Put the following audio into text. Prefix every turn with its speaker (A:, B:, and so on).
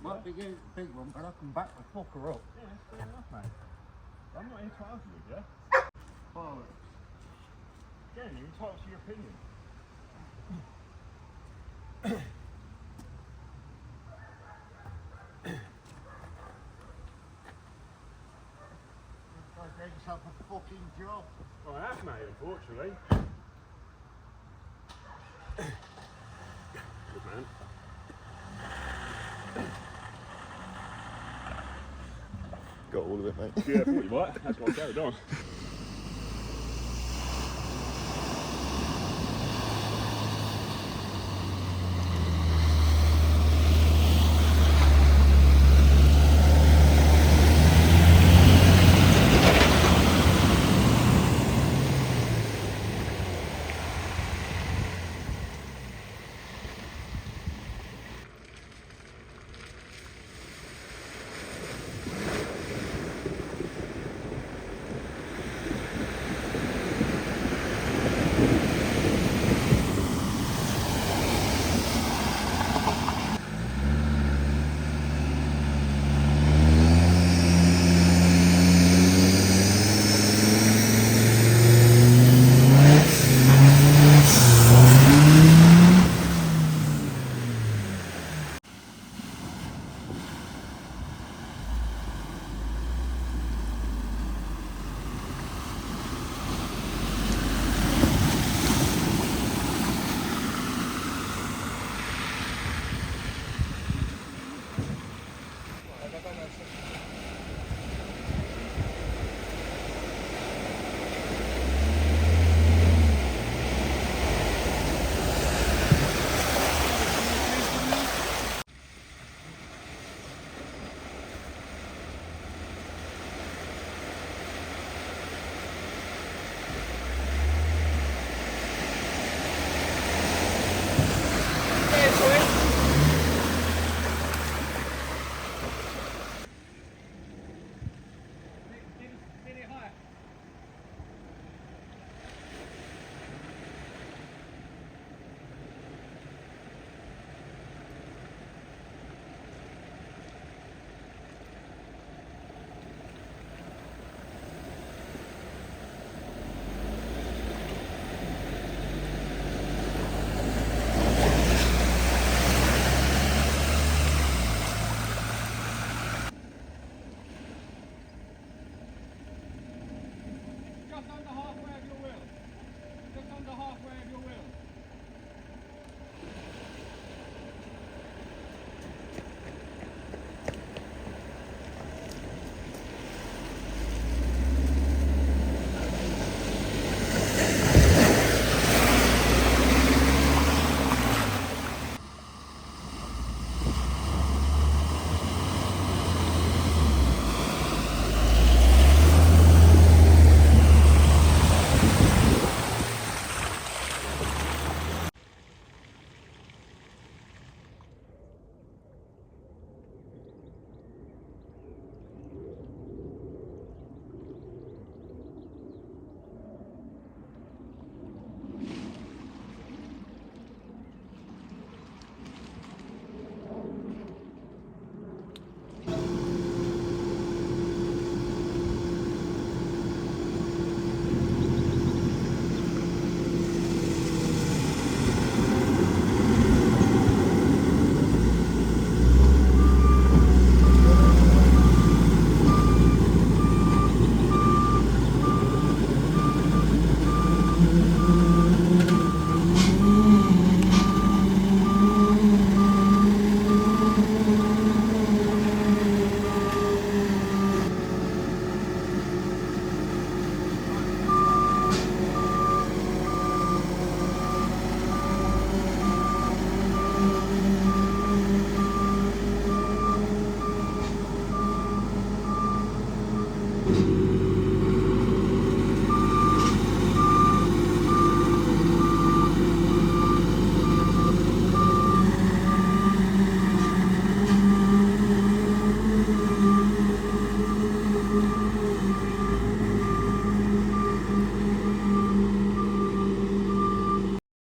A: quite big one, but I can back the fucker up.
B: Yeah, that's fair enough, mate. I'm not here to argue with you.
A: Well,
B: Again, you're entitled to your opinion.
A: I gave yourself a fucking job.
B: Well, I have, mate, unfortunately. Good man.
C: Got all of it, mate.
B: Yeah, I thought you might. That's why I carried on.